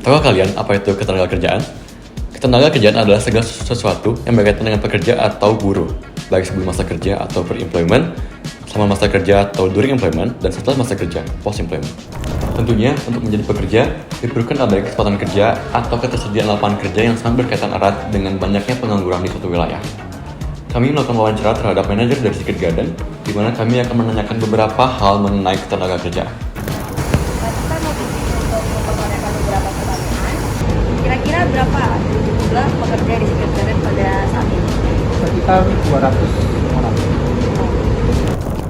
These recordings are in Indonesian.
Tahu kalian apa itu ketenagakerjaan? Ketenagakerjaan adalah segala sesuatu yang berkaitan dengan pekerja atau buruh, baik sebelum masa kerja atau pre-employment, selama masa kerja atau during employment, dan setelah masa kerja, post-employment. Tentunya, untuk menjadi pekerja, diperlukan adanya kesempatan kerja atau ketersediaan lapangan kerja yang sangat berkaitan erat dengan banyaknya pengangguran di suatu wilayah. Kami melakukan wawancara terhadap manajer dari Secret Garden, di mana kami akan menanyakan beberapa hal mengenai ketenagakerjaan. Kita mau untuk mempertanyakan beberapa pertanyaan. Kira-kira berapa jumlah pekerja di Secret Garden pada saat ini? Sekitar 200 orang.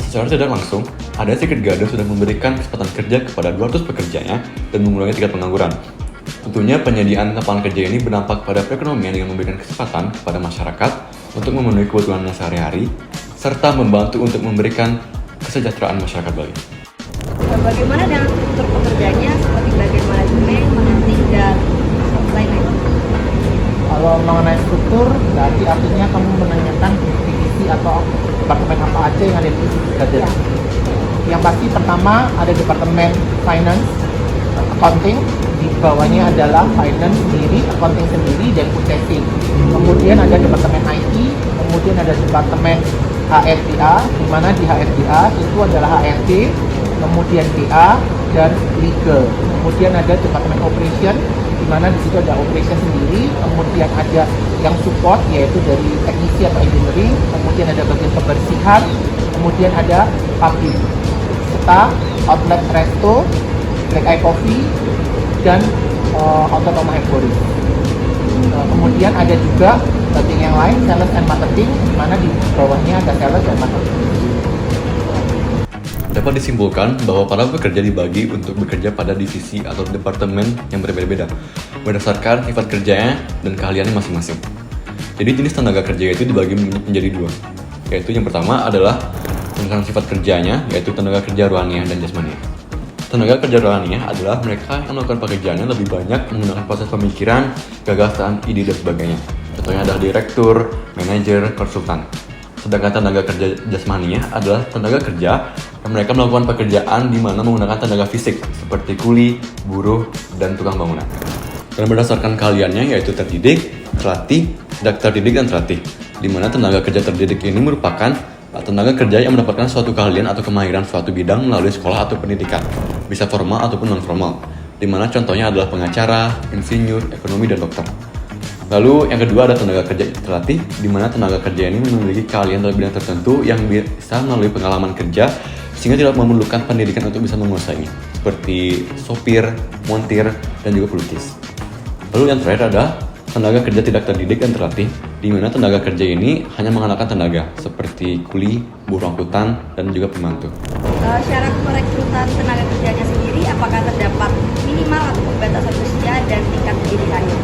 Secara tidak langsung, ada Secret Garden sudah memberikan kesempatan kerja kepada 200 pekerjanya dan mengurangi tingkat pengangguran. Tentunya penyediaan lapangan kerja ini berdampak pada perekonomian dengan memberikan kesempatan kepada masyarakat untuk memenuhi kebutuhannya sehari-hari, serta membantu untuk memberikan kesejahteraan masyarakat Bali. Bagaimana dengan struktur pekerjanya seperti bagian manajemen, marketing, dan lain-lain? Kalau mengenai struktur, berarti artinya kamu menanyakan divisi atau departemen apa aja yang ada di Garden. Yang pasti pertama ada departemen finance, accounting, di bawahnya adalah finance sendiri, accounting sendiri, dan purchasing. Kemudian ada departemen IT, kemudian ada departemen HRDA, di mana di HRDA itu adalah HRD, kemudian DA, dan legal. Kemudian ada departemen operation, di mana di situ ada operation sendiri, kemudian ada yang support yaitu dari teknisi atau engineering, kemudian ada bagian kebersihan, kemudian ada public, serta outlet resto, Black Eye Coffee, dan Autonoma Empori. Kemudian ada juga bagian yang lain, sales and marketing, di mana di bawahnya ada sales dan marketing. Dapat disimpulkan bahwa para pekerja dibagi untuk bekerja pada divisi atau departemen yang berbeda-beda, berdasarkan sifat kerjanya dan keahliannya masing-masing. Jadi jenis tenaga kerja itu dibagi menjadi dua, yaitu yang pertama adalah tentang sifat kerjanya, yaitu tenaga kerja rohaniah dan jasmaniah. Tenaga kerja rohaniah adalah mereka yang melakukan pekerjaannya lebih banyak menggunakan proses pemikiran, gagasan, ide, dan sebagainya. Contohnya adalah direktur, manajer, konsultan. Sedangkan tenaga kerja jasmaniah adalah tenaga kerja yang mereka melakukan pekerjaan di mana menggunakan tenaga fisik seperti kuli, buruh, dan tukang bangunan. Dan berdasarkan keahliannya yaitu terdidik, terlatih, tidak terdidik, dan terlatih. Di mana tenaga kerja terdidik ini merupakan tenaga kerja yang mendapatkan suatu keahlian atau kemahiran suatu bidang melalui sekolah atau pendidikan, bisa formal ataupun non-formal, di mana contohnya adalah pengacara, insinyur, ekonomi, dan dokter. Lalu yang kedua ada tenaga kerja terlatih, di mana tenaga kerja ini memiliki keahlian dalam bidang tertentu yang bisa melalui pengalaman kerja, sehingga tidak memerlukan pendidikan untuk bisa menguasainya, seperti sopir, montir, dan juga pelukis. Lalu yang terakhir ada tenaga kerja tidak terdidik dan terlatih, di mana tenaga kerja ini hanya mengandalkan tenaga, seperti kuli, buruh angkutan, dan juga pembantu. Syarat perekrutan tenaga kerjanya sendiri, apakah terdapat minimal atau pembatasan usia dan tingkat pendidikannya?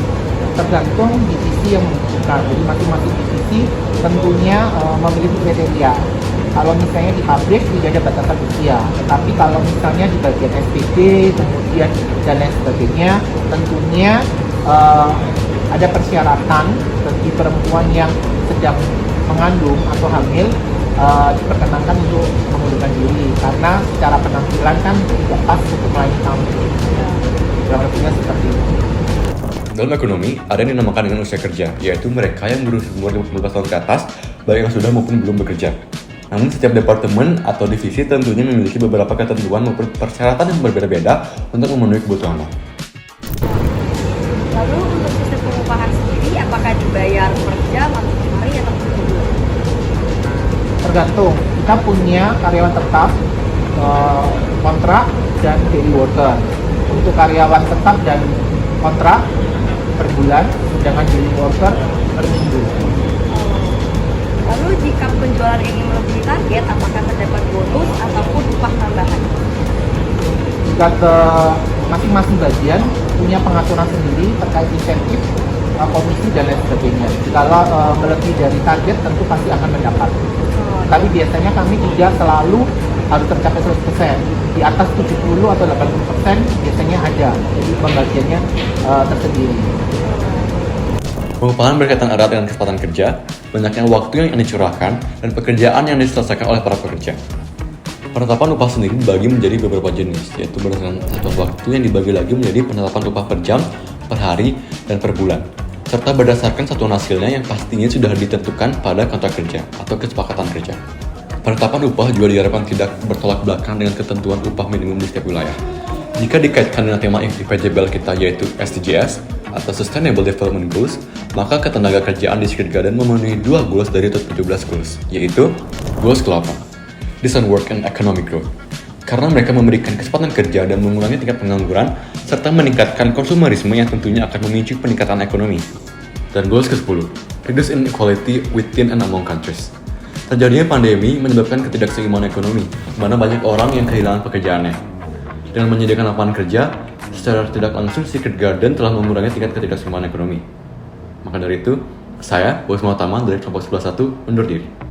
Tergantung divisi yang membutuhkan. Jadi masing-masing divisi tentunya memiliki kriteria. Kalau misalnya di pabrik tidak ada batasan usia, tetapi kalau misalnya di bagian SPB, kemudian dan lain sebagainya, tentunya ada persyaratan bagi perempuan yang sedang mengandung atau hamil diperkenankan untuk mengundurkan diri karena secara penampilan kan tidak pas untuk melayani tamu. Kurang lebihnya seperti itu. Dalam ekonomi, ada yang dinamakan dengan usia kerja, yaitu mereka yang berumur 15 tahun ke atas, baik yang sudah maupun belum bekerja. Namun setiap departemen atau divisi tentunya memiliki beberapa ketentuan maupun persyaratan yang berbeda-beda untuk memenuhi kebutuhannya. Lalu untuk sistem pengupahan sendiri, apakah dibayar per jam atau per hari atau per bulan? Tergantung, kita punya karyawan tetap, kontrak, dan daily worker. Untuk karyawan tetap dan kontrak per bulan, sedangkan daily worker per minggu. Lalu jika penjualan ini melebihi target, apakah terdapat bonus ataupun upah tambahan? Jika masing-masing bagian punya pengaturan sendiri terkait insentif, komisi, dan lain sebagainya. Kalau melebihi dari target tentu pasti akan mendapat. Tapi biasanya kami tidak selalu harus tercapai 100%. Di atas 70 atau 80% biasanya ada. Jadi pembagiannya tersendiri. Pengupahan berkaitan erat dengan kesempatan kerja, banyaknya waktu yang dicurahkan, dan pekerjaan yang diselesaikan oleh para pekerja. Penetapan upah sendiri dibagi menjadi beberapa jenis, yaitu berdasarkan satuan waktu yang dibagi lagi menjadi penetapan upah per jam, per hari, dan per bulan, serta berdasarkan satuan hasilnya yang pastinya sudah ditentukan pada kontrak kerja atau kesepakatan kerja. Penetapan upah juga diharapkan tidak bertolak belakang dengan ketentuan upah minimum di setiap wilayah. Jika dikaitkan dengan tema IPJBL kita yaitu SDGs atau Sustainable Development Goals, maka ketenaga kerjaan di Secret Garden memenuhi 2 goals dari 17 goals, yaitu goals ke-8, Decent Work and Economic Growth, karena mereka memberikan kesempatan kerja dan mengurangi tingkat pengangguran, serta meningkatkan konsumerisme yang tentunya akan memicu peningkatan ekonomi. Dan goals ke-10, Reduce Inequality Within and Among Countries. Terjadinya pandemi menyebabkan ketidakseimbangan ekonomi, di mana banyak orang yang kehilangan pekerjaannya. Dengan menyediakan lapangan kerja, secara tidak langsung Secret Garden telah mengurangi tingkat ketidakseimbangan ekonomi. Maka dari itu, saya, Bos Mautama dari kelompok 11 undur diri.